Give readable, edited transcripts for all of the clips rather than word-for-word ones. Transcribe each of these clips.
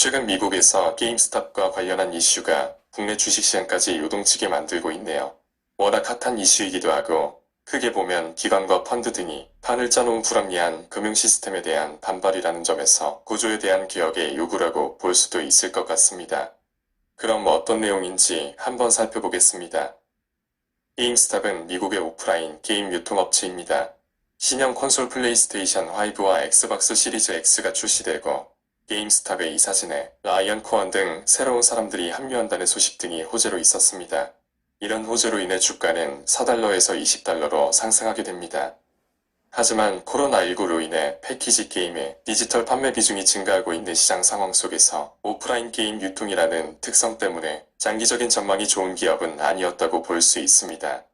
최근 미국에서 게임스탑과 관련한 이슈가 국내 주식시장까지 요동치게 만들고 있네요. 워낙 핫한 이슈이기도 하고 크게 보면 기관과 펀드 등이 판을 짜놓은 불합리한 금융 시스템에 대한 반발이라는 점에서 구조에 대한 개혁의 요구라고 볼 수도 있을 것 같습니다. 그럼 어떤 내용인지 한번 살펴보겠습니다. 게임스탑은 미국의 오프라인 게임 유통업체입니다. 신형 콘솔 플레이스테이션 5와 엑스박스 시리즈 X가 출시되고 게임스탑의 이 사진에 라이언 코언 등 새로운 사람들이 합류한다는 소식 등이 호재로 있었습니다. 이런 호재로 인해 주가는 4달러에서 20달러로 상승하게 됩니다. 하지만 코로나19로 인해 패키지 게임의 디지털 판매 비중이 증가하고 있는 시장 상황 속에서 오프라인 게임 유통이라는 특성 때문에 장기적인 전망이 좋은 기업은 아니었다고 볼 수 있습니다.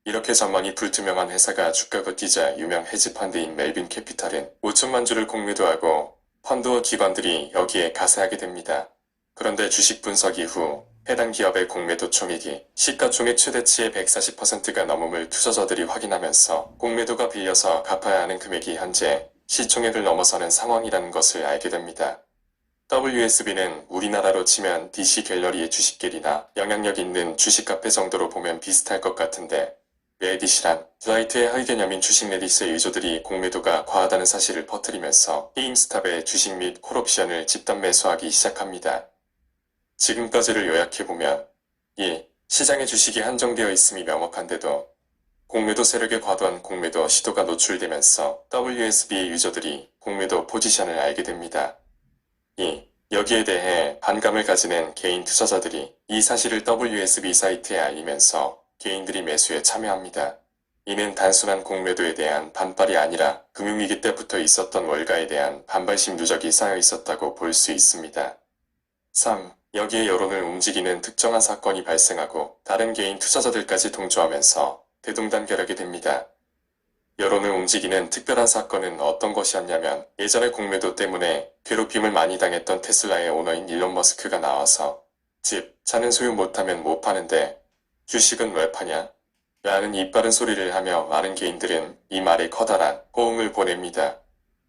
이렇게 전망이 불투명한 회사가 주가가 뛰자 유명 헤지펀드인 멜빈 캐피탈은 5천만 주를 공매도 하고 펀드와 기관들이 여기에 가세하게 됩니다. 그런데 주식 분석 이후 해당 기업의 공매도 총액이 시가총액 최대치의 140%가 넘음을 투자자들이 확인하면서 공매도가 빌려서 갚아야 하는 금액이 현재 시총액을 넘어서는 상황이라는 것을 알게 됩니다. WSB는 우리나라로 치면 DC 갤러리의 주식길이나 영향력 있는 주식 카페 정도로 보면 비슷할 것 같은데 레딧이란 라이트의 혈개념인 주식 레딧의 유저들이 공매도가 과하다는 사실을 퍼뜨리면서 게임스탑의 주식 및 콜옵션을 집단 매수하기 시작합니다. 지금까지를 요약해보면 1. 시장의 주식이 한정되어 있음이 명확한데도 공매도 세력의 과도한 공매도 시도가 노출되면서 WSB의 유저들이 공매도 포지션을 알게 됩니다. 2. 여기에 대해 반감을 가지는 개인 투자자들이 이 사실을 WSB 사이트에 알리면서 개인들이 매수에 참여합니다. 이는 단순한 공매도에 대한 반발이 아니라 금융위기 때부터 있었던 월가에 대한 반발심 누적이 쌓여 있었다고 볼 수 있습니다. 3. 여기에 여론을 움직이는 특정한 사건이 발생하고 다른 개인 투자자들까지 동조하면서 대동단결하게 됩니다. 여론을 움직이는 특별한 사건은 어떤 것이었냐면 예전에 공매도 때문에 괴롭힘을 많이 당했던 테슬라의 오너인 일론 머스크가 나와서 집, 차는 소유 못하면 못 파는데 주식은 왜 파냐? 라는 이빠른 소리를 하며 많은 개인들은 이 말에 커다란 호응을 보냅니다.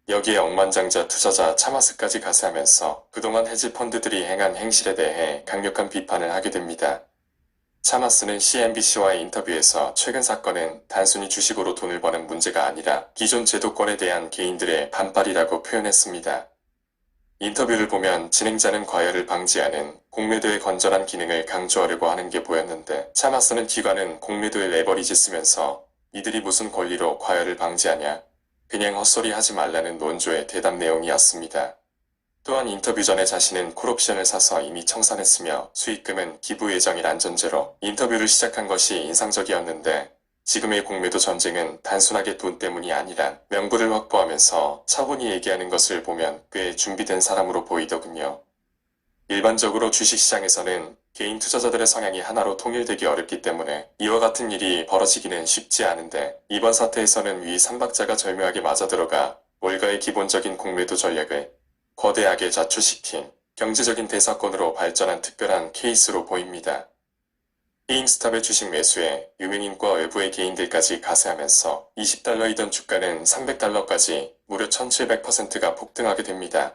여기에 억만장자 투자자 차마스까지 가세하면서 그동안 헤지펀드들이 행한 행실에 대해 강력한 비판을 하게 됩니다. 차마스는 CNBC와의 인터뷰에서 최근 사건은 단순히 주식으로 돈을 버는 문제가 아니라 기존 제도권에 대한 개인들의 반발이라고 표현했습니다. 인터뷰를 보면 진행자는 과열을 방지하는 공매도의 건전한 기능을 강조하려고 하는 게 보였는데 차마스는 기관은 공매도에 레버리지 쓰면서 이들이 무슨 권리로 과열을 방지하냐? 그냥 헛소리 하지 말라는 논조의 대답 내용이었습니다. 또한 인터뷰 전에 자신은 콜옵션을 사서 이미 청산했으며 수익금은 기부 예정이란 전제로 인터뷰를 시작한 것이 인상적이었는데 지금의 공매도 전쟁은 단순하게 돈 때문이 아니라 명분을 확보하면서 차분히 얘기하는 것을 보면 꽤 준비된 사람으로 보이더군요. 일반적으로 주식시장에서는 개인 투자자들의 성향이 하나로 통일되기 어렵기 때문에 이와 같은 일이 벌어지기는 쉽지 않은데 이번 사태에서는 위 3박자가 절묘하게 맞아들어가 월가의 기본적인 공매도 전략을 거대하게 좌초시킨 경제적인 대사건으로 발전한 특별한 케이스로 보입니다. 게임스탑의 주식 매수에 유명인과 외부의 개인들까지 가세하면서 20달러이던 주가는 300달러까지 무려 1700%가 폭등하게 됩니다.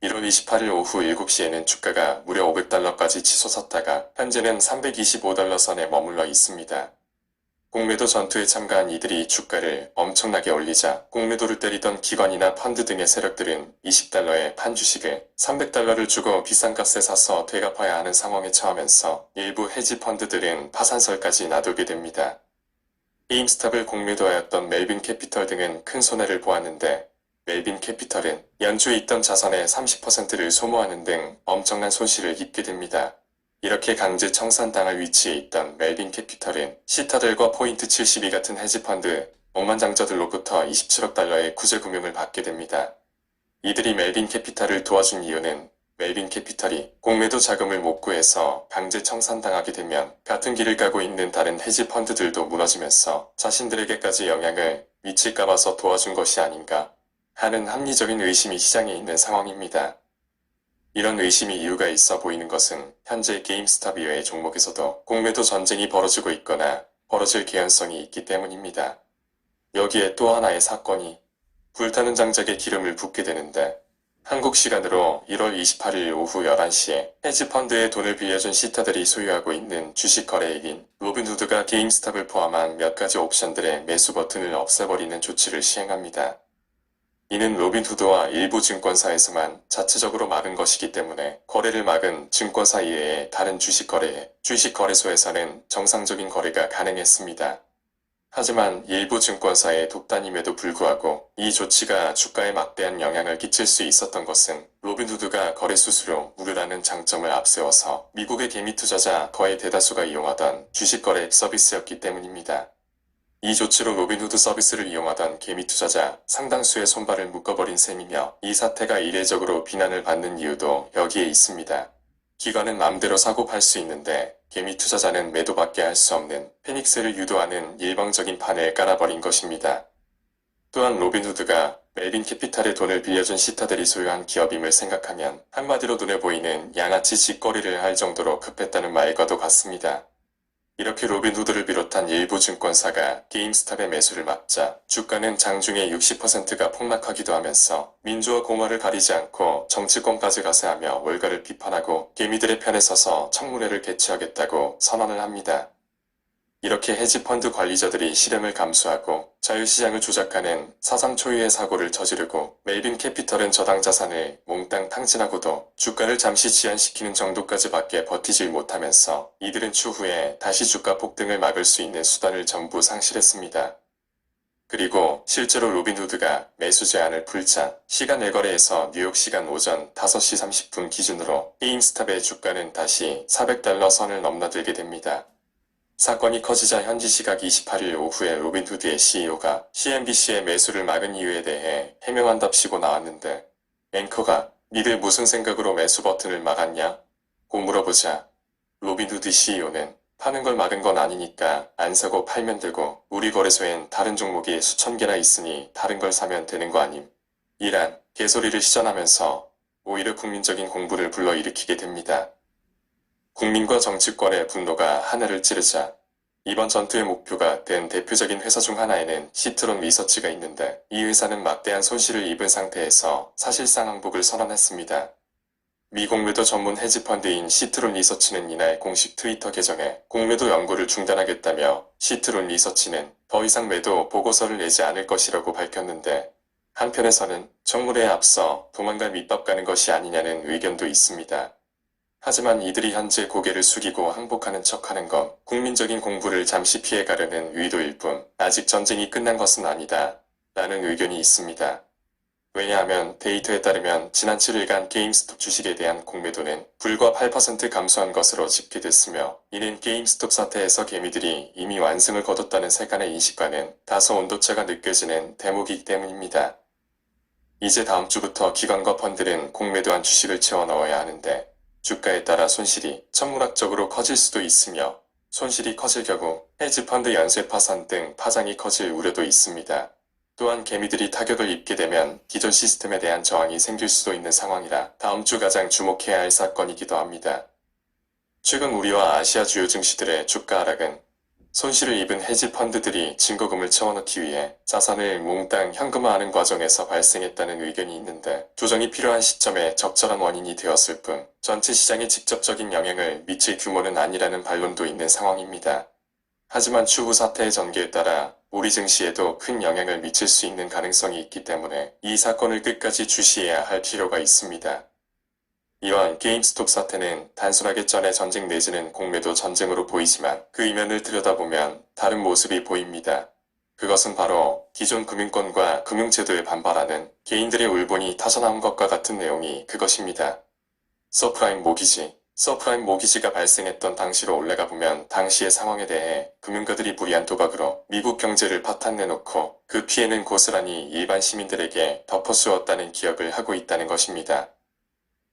1월 28일 오후 7시에는 주가가 무려 500달러까지 치솟았다가 현재는 325달러 선에 머물러 있습니다. 공매도 전투에 참가한 이들이 주가를 엄청나게 올리자 공매도를 때리던 기관이나 펀드 등의 세력들은 20달러에 판 주식을 300달러를 주고 비싼 값에 사서 되갚아야 하는 상황에 처하면서 일부 헤지 펀드들은 파산설까지 놔두게 됩니다. 게임스탑을 공매도하였던 멜빈 캐피털 등은 큰 손해를 보았는데 멜빈 캐피털은 연초에 있던 자산의 30%를 소모하는 등 엄청난 손실을 입게 됩니다. 이렇게 강제 청산당할 위치에 있던 멜빈 캐피털은 시타델과 포인트 72 같은 헤지펀드 억만장자들로부터 27억 달러의 구제금융을 받게 됩니다. 이들이 멜빈 캐피털을 도와준 이유는 멜빈 캐피털이 공매도 자금을 못 구해서 강제 청산당하게 되면 같은 길을 가고 있는 다른 헤지펀드들도 무너지면서 자신들에게까지 영향을 미칠까 봐서 도와준 것이 아닌가 하는 합리적인 의심이 시장에 있는 상황입니다. 이런 의심이 이유가 있어 보이는 것은 현재 게임스탑 이외의 종목에서도 공매도 전쟁이 벌어지고 있거나 벌어질 개연성이 있기 때문입니다. 여기에 또 하나의 사건이 불타는 장작에 기름을 붓게 되는데 한국 시간으로 1월 28일 오후 11시에 헤지펀드에 돈을 빌려준 시타들이 소유하고 있는 주식 거래액인 로빈후드가 게임스탑을 포함한 몇 가지 옵션들의 매수 버튼을 없애버리는 조치를 시행합니다. 이는 로빈후드와 일부 증권사에서만 자체적으로 막은 것이기 때문에 거래를 막은 증권사 이외의 다른 주식 거래소에서는 정상적인 거래가 가능했습니다. 하지만 일부 증권사의 독단임에도 불구하고 이 조치가 주가에 막대한 영향을 끼칠 수 있었던 것은 로빈후드가 거래 수수료 무료라는 장점을 앞세워서 미국의 개미 투자자 거의 대다수가 이용하던 주식 거래 서비스였기 때문입니다. 이 조치로 로빈후드 서비스를 이용하던 개미 투자자 상당수의 손발을 묶어버린 셈이며 이 사태가 이례적으로 비난을 받는 이유도 여기에 있습니다. 기관은 맘대로 사고 팔 수 있는데 개미 투자자는 매도밖에 할 수 없는 패닉셀을 유도하는 일방적인 판을 깔아버린 것입니다. 또한 로빈후드가 멜빈 캐피탈의 돈을 빌려준 시타들이 소유한 기업임을 생각하면 한마디로 눈에 보이는 양아치 짓거리를 할 정도로 급했다는 말과도 같습니다. 이렇게 로빈후드를 비롯한 일부 증권사가 게임스탑의 매수를 막자 주가는 장중에 60%가 폭락하기도 하면서 민주와 공화를 가리지 않고 정치권까지 가세하며 월가를 비판하고 개미들의 편에 서서 청문회를 개최하겠다고 선언을 합니다. 이렇게 헤지펀드 관리자들이 실행을 감수하고 자유시장을 조작하는 사상 초유의 사고를 저지르고 멜빈 캐피털은 저당 자산을 몽땅 탕진하고도 주가를 잠시 지연시키는 정도까지밖에 버티질 못하면서 이들은 추후에 다시 주가 폭등을 막을 수 있는 수단을 전부 상실했습니다. 그리고 실제로 로빈후드가 매수 제한을 풀자 시간 외거래에서 뉴욕 시간 오전 5시 30분 기준으로 게임스탑의 주가는 다시 $400 선을 넘나들게 됩니다. 사건이 커지자 현지 시각 28일 오후에 로빈후드의 CEO가 CNBC의 매수를 막은 이유에 대해 해명한답시고 나왔는데 앵커가 니들 무슨 생각으로 매수 버튼을 막았냐? 고 물어보자 로빈후드 CEO는 파는 걸 막은 건 아니니까 안 사고 팔면 되고 우리 거래소엔 다른 종목이 수천 개나 있으니 다른 걸 사면 되는 거 아님? 이란 개소리를 시전하면서 오히려 국민적인 공분을 불러일으키게 됩니다. 국민과 정치권의 분노가 하늘을 찌르자 이번 전투의 목표가 된 대표적인 회사 중 하나에는 시트론 리서치가 있는데 이 회사는 막대한 손실을 입은 상태에서 사실상 항복을 선언했습니다. 미 공매도 전문 헤지펀드인 시트론 리서치는 이날 공식 트위터 계정에 공매도 연구를 중단하겠다며 시트론 리서치는 더 이상 매도 보고서를 내지 않을 것이라고 밝혔는데 한편에서는 청문회에 앞서 도망갈 밑밥 가는 것이 아니냐는 의견도 있습니다. 하지만 이들이 현재 고개를 숙이고 항복하는 척하는 건 국민적인 공부를 잠시 피해가려는 의도일 뿐 아직 전쟁이 끝난 것은 아니다 라는 의견이 있습니다. 왜냐하면 데이터에 따르면 지난 7일간 게임스톱 주식에 대한 공매도는 불과 8% 감소한 것으로 집계됐으며 이는 게임스톱 사태에서 개미들이 이미 완승을 거뒀다는 세간의 인식과는 다소 온도차가 느껴지는 대목이기 때문입니다. 이제 다음 주부터 기관과 펀드는 공매도한 주식을 채워 넣어야 하는데 주가에 따라 손실이 천문학적으로 커질 수도 있으며 손실이 커질 경우 헤지펀드 연쇄 파산 등 파장이 커질 우려도 있습니다. 또한 개미들이 타격을 입게 되면 기존 시스템에 대한 저항이 생길 수도 있는 상황이라 다음 주 가장 주목해야 할 사건이기도 합니다. 최근 우리와 아시아 주요 증시들의 주가 하락은 손실을 입은 헤지펀드들이 증거금을 채워넣기 위해 자산을 몽땅 현금화하는 과정에서 발생했다는 의견이 있는데 조정이 필요한 시점에 적절한 원인이 되었을 뿐 전체 시장에 직접적인 영향을 미칠 규모는 아니라는 반론도 있는 상황입니다. 하지만 추후 사태의 전개에 따라 우리 증시에도 큰 영향을 미칠 수 있는 가능성이 있기 때문에 이 사건을 끝까지 주시해야 할 필요가 있습니다. 이번 게임스톱 사태는 단순하게 전의 전쟁 내지는 공매도 전쟁으로 보이지만 그 이면을 들여다보면 다른 모습이 보입니다. 그것은 바로 기존 금융권과 금융제도에 반발하는 개인들의 울분이 터져나온 것과 같은 내용이 그것입니다. 서프라임 모기지가 발생했던 당시로 올라가 보면 당시의 상황에 대해 금융가들이 무리한 도박으로 미국 경제를 파탄내놓고 그 피해는 고스란히 일반 시민들에게 덮어씌웠다는 기억을 하고 있다는 것입니다.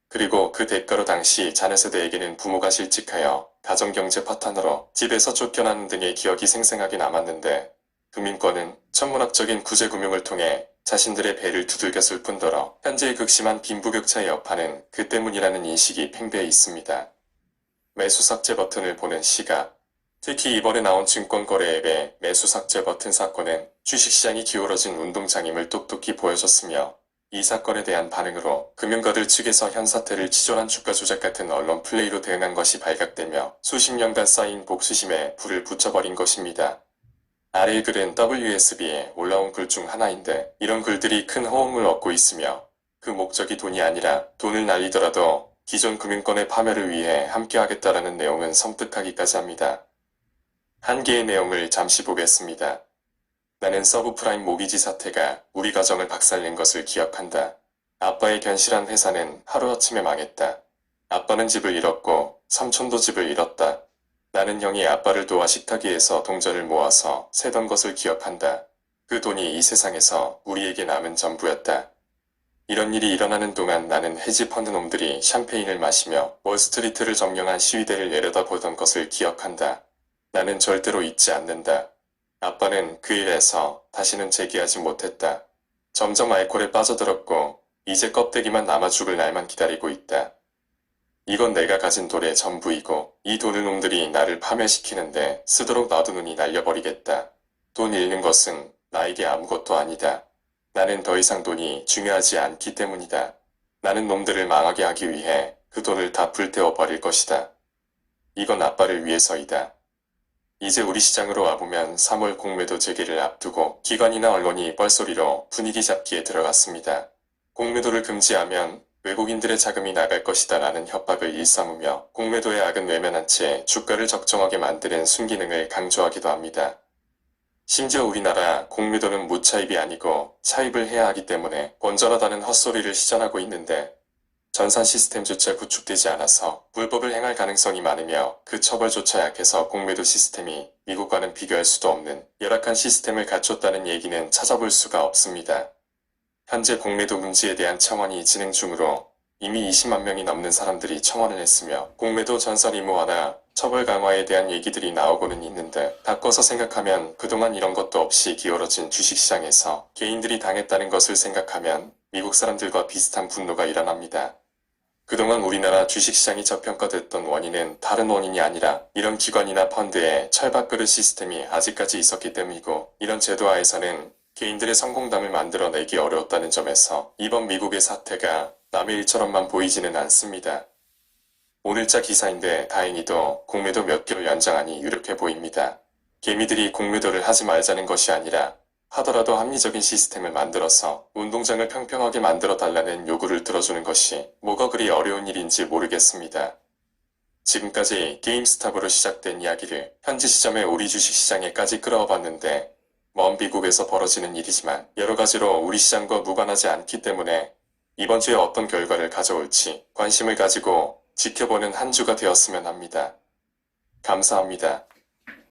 그리고 그 대가로 당시 자녀세대에게는 부모가 실직하여 가정경제 파탄으로 집에서 쫓겨나는 등의 기억이 생생하게 남았는데 금융권은 천문학적인 구제금융을 통해 자신들의 배를 두들겼을 뿐더러 현재의 극심한 빈부격차의 여파는 그 때문이라는 인식이 팽배해 있습니다. 매수 삭제 버튼을 보는 시각 특히 이번에 나온 증권거래 앱의 매수 삭제 버튼 사건은 주식시장이 기울어진 운동장임을 똑똑히 보여줬으며 이 사건에 대한 반응으로 금융가들 측에서 현 사태를 치졸한 주가 조작 같은 언론 플레이로 대응한 것이 발각되며 수십 년간 쌓인 복수심에 불을 붙여버린 것입니다. 아래의 글은 WSB에 올라온 글 중 하나인데 이런 글들이 큰 호응을 얻고 있으며 그 목적이 돈이 아니라 돈을 날리더라도 기존 금융권의 파멸을 위해 함께하겠다라는 내용은 섬뜩하기까지 합니다. 한 개의 내용을 잠시 보겠습니다. 나는 서브프라임 모기지 사태가 우리 가정을 박살낸 것을 기억한다. 아빠의 견실한 회사는 하루아침에 망했다. 아빠는 집을 잃었고 삼촌도 집을 잃었다. 나는 형이 아빠를 도와 식탁위에서 동전을 모아서 세던 것을 기억한다. 그 돈이 이 세상에서 우리에게 남은 전부였다. 이런 일이 일어나는 동안 나는 헤지펀드 놈들이 샴페인을 마시며 월스트리트를 점령한 시위대를 내려다보던 것을 기억한다. 나는 절대로 잊지 않는다. 아빠는 그 일에서 다시는 재기하지 못했다. 점점 알코올에 빠져들었고 이제 껍데기만 남아 죽을 날만 기다리고 있다. 이건 내가 가진 돈의 전부이고 이 돈을 놈들이 나를 파멸시키는데 쓰도록 놔두느니 날려버리겠다. 돈 잃는 것은 나에게 아무것도 아니다. 나는 더 이상 돈이 중요하지 않기 때문이다. 나는 놈들을 망하게 하기 위해 그 돈을 다 불태워 버릴 것이다. 이건 아빠를 위해서이다. 이제 우리 시장으로 와보면 3월 공매도 재개를 앞두고 기관이나 언론이 뻘소리로 분위기 잡기에 들어갔습니다. 공매도를 금지하면 외국인들의 자금이 나갈 것이다 라는 협박을 일삼으며 공매도의 악은 외면한 채 주가를 적정하게 만드는 순기능을 강조하기도 합니다. 심지어 우리나라 공매도는 무차입이 아니고 차입을 해야 하기 때문에 건전하다는 헛소리를 시전하고 있는데 전산 시스템조차 구축되지 않아서 불법을 행할 가능성이 많으며 그 처벌조차 약해서 공매도 시스템이 미국과는 비교할 수도 없는 열악한 시스템을 갖췄다는 얘기는 찾아볼 수가 없습니다. 현재 공매도 금지에 대한 청원이 진행 중으로 이미 20만 명이 넘는 사람들이 청원을 했으며 공매도 전산 의무화나 처벌 강화에 대한 얘기들이 나오고는 있는데 바꿔서 생각하면 그동안 이런 것도 없이 기울어진 주식시장에서 개인들이 당했다는 것을 생각하면 미국 사람들과 비슷한 분노가 일어납니다. 그동안 우리나라 주식시장이 저평가됐던 원인은 다른 원인이 아니라 이런 기관이나 펀드의 철밥그릇 시스템이 아직까지 있었기 때문이고 이런 제도하에서는 개인들의 성공담을 만들어내기 어려웠다는 점에서 이번 미국의 사태가 남의 일처럼만 보이지는 않습니다. 오늘자 기사인데 다행히도 공매도 몇 개월 연장하니 유력해 보입니다. 개미들이 공매도를 하지 말자는 것이 아니라 하더라도 합리적인 시스템을 만들어서 운동장을 평평하게 만들어 달라는 요구를 들어주는 것이 뭐가 그리 어려운 일인지 모르겠습니다. 지금까지 게임스탑으로 시작된 이야기를 현재 시점의 우리 주식시장에까지 끌어와 봤는데 먼 미국에서 벌어지는 일이지만 여러 가지로 우리 시장과 무관하지 않기 때문에 이번 주에 어떤 결과를 가져올지 관심을 가지고 지켜보는 한 주가 되었으면 합니다. 감사합니다.